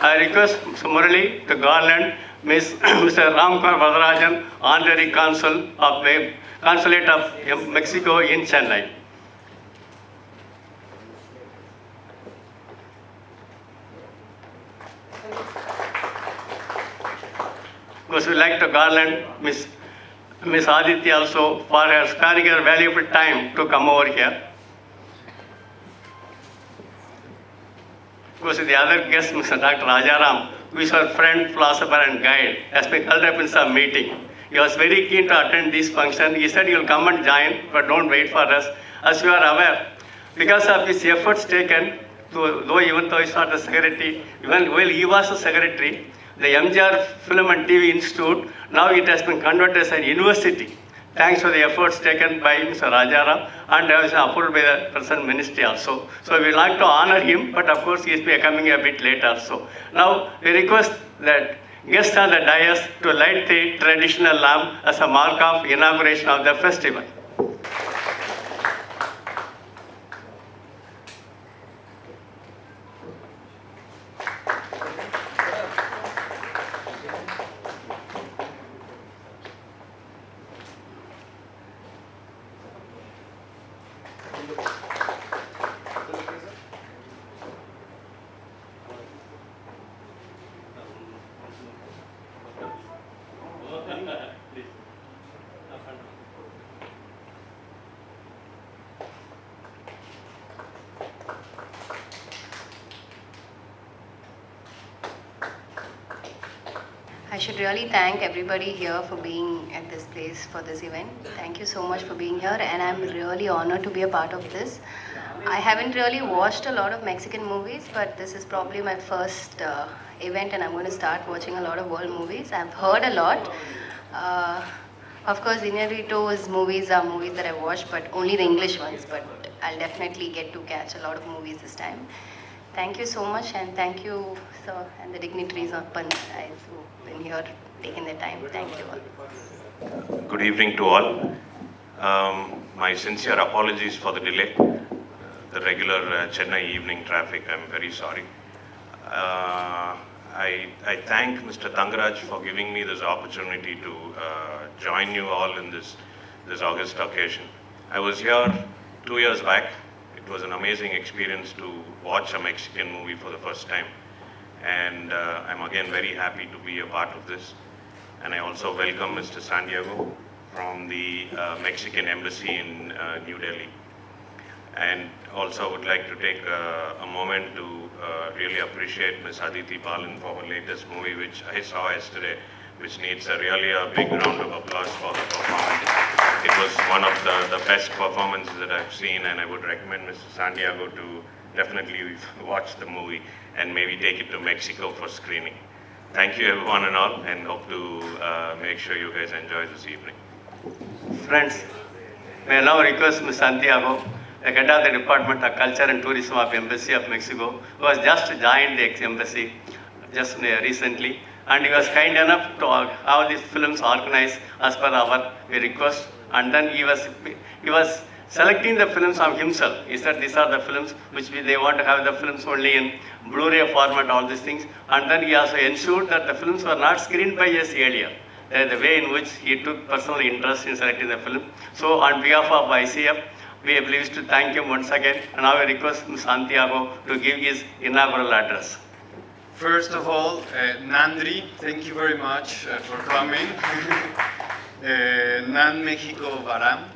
I request Mr. Murali to garland Mr. Ramkar Vadarajan, Honorary Consul of the Consulate of Mexico in Chennai. Because we like to garland Miss Aditya also for her sparing her valuable time to come over here. Because the other guest, Mr. Dr. Rajaram, who is our friend, philosopher and guide, has been called up in some meeting. He was very keen to attend this function. He said he will come and join, but don't wait for us. As you are aware, because of his efforts taken, even though he's not the secretary, even while he was the secretary, the MGR Film and TV Institute, now it has been converted as a university, thanks to the efforts taken by Mr. Rajaram and was approved by the present ministry also. So we like to honor him, but of course he is coming a bit late also. Now we request that guests on the dais to light the traditional lamp as a mark of inauguration of the festival. I should really thank everybody here for being at this place for this event. Thank you so much for being here, and I'm really honored to be a part of this. I haven't really watched a lot of Mexican movies, but this is probably my first event, and I'm going to start watching a lot of world movies. I've heard a lot. Of course, Inauguration movies are movies that I've watched, but only the English ones, but I'll definitely get to catch a lot of movies this time. Thank you so much, and thank you, sir, and the dignitaries of Panchayat who've been here taking their time. Thank you all. Good evening to all. My sincere apologies for the delay. The regular Chennai evening traffic, I'm very sorry. I thank Mr. Tangaraj for giving me this opportunity to join you all in this August occasion. I was here 2 years back. It was an amazing experience to watch a Mexican movie for the first time. And I'm again very happy to be a part of this. And I also welcome Mr. Santiago from the Mexican Embassy in New Delhi. And also would like to take a moment to really appreciate Ms. Aditi Balan for her latest movie, which I saw yesterday, which needs really a big round of applause for the performance. It was one of the best performances that I've seen, and I would recommend Mr. Santiago to definitely watch the movie and maybe take it to Mexico for screening. Thank you everyone and all, and hope to make sure you guys enjoy this evening. Friends, may I now request Ms. Santiago, the head of the Department of Culture and Tourism of Embassy of Mexico, who has just joined the embassy just recently, and he was kind enough to have these films organized as per our request, and then he was selecting the films of himself. He said these are the films which they want to have the films only in Blu-ray format, all these things, and then he also ensured that the films were not screened by us earlier. The way in which he took personal interest in selecting the film. So on behalf of ICF, we are pleased to thank him once again, and now I request Ms. Santiago to give his inaugural address. First of all, Nandri, thank you very much for coming. Nan Mexico Baram,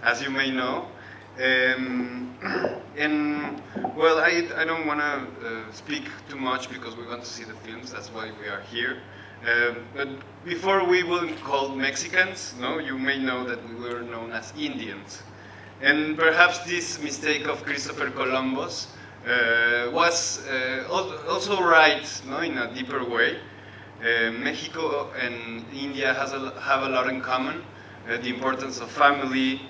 as you may know. And well, I don't want to speak too much because we want to see the films, that's why we are here. But before we were called Mexicans, no, you may know that we were known as Indians. And perhaps this mistake of Christopher Columbus was also right, no, in a deeper way. Mexico and India have a lot in common. The importance of family,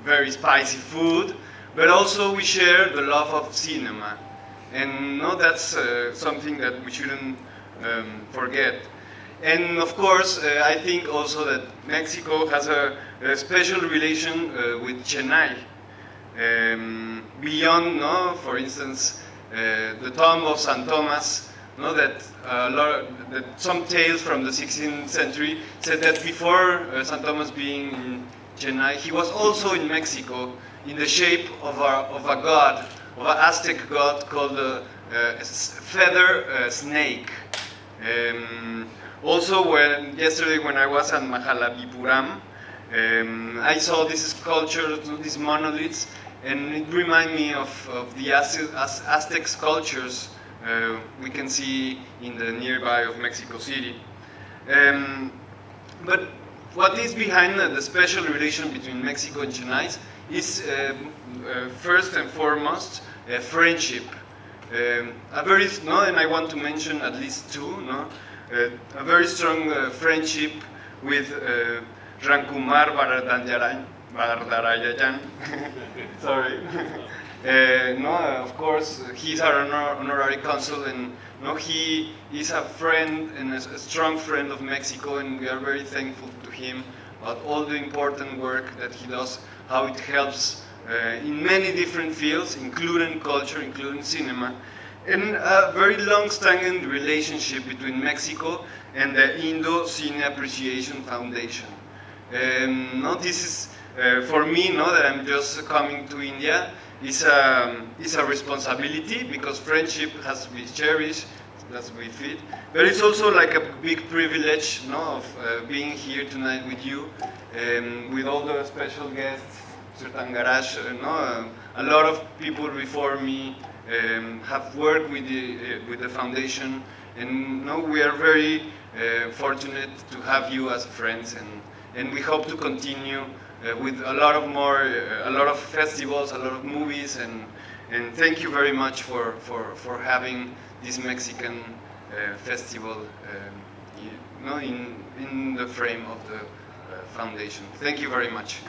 very spicy food, but also we share the love of cinema. And no, that's something that we shouldn't forget. And of course, I think also that Mexico has a special relation with Chennai. Beyond, no, for instance, the tomb of St. Thomas, no, that some tales from the 16th century said that before St. Thomas being in Chennai, he was also in Mexico in the shape of a god, of an Aztec god called the feather snake. Also, yesterday when I was at Mahalabipuram, I saw this sculpture, these monoliths, and it reminded me of the Aztec sculptures we can see in the nearby of Mexico City. But what is behind the special relation between Mexico and Chennai is first and foremost friendship. A very, and I want to mention at least two, a very strong friendship with Rankumar Bardarajan. Sorry. Of course, he's our honorary consul, and he is a friend and a strong friend of Mexico, and we are very thankful to him about all the important work that he does, how it helps in many different fields, including culture, including cinema, and a very long-standing relationship between Mexico and the Indo Cine Appreciation Foundation. This is, for me, that I'm just coming to India, is a responsibility, because friendship has to be cherished, that's we fit. But it's also like a big privilege, of being here tonight with you, with all the special guests, Mr. Tangarash. A lot of people before me have worked with the foundation, and we are very fortunate to have you as friends, and we hope to continue with a lot of festivals, a lot of movies, and thank you very much for having this Mexican festival in the frame of the foundation. Thank you very much.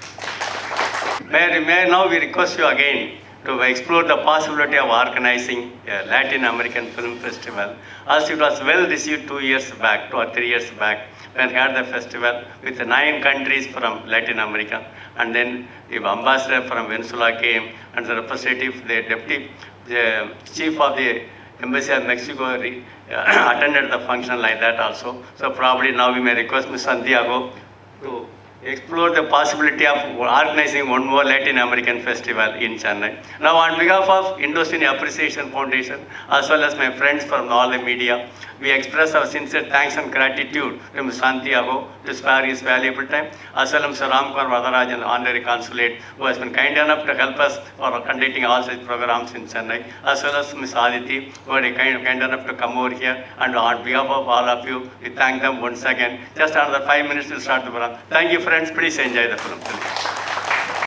May now we request you again to explore the possibility of organizing a Latin American Film Festival, as it was well received 2 years back, 2 or 3 years back, when we had the festival with 9 countries from Latin America, and then the ambassador from Venezuela came, and the representative, the chief of the Embassy of Mexico attended the function like that also. So probably now we may request Ms. Santiago to explore the possibility of organizing one more Latin American festival in Chennai. Now, on behalf of Indo-Cine Appreciation Foundation, as well as my friends from all the media, we express our sincere thanks and gratitude to Ms. Santiago to spare his valuable time, as well as Mr. Ramkumar Vadarajan, Honorary Consulate, who has been kind enough to help us for conducting all such programs in Chennai, as well as Ms. Aditi, who are kind enough to come over here. And on behalf of all of you, we thank them once again. Just another 5 minutes to start the program. Thank you, friends. Please enjoy the film.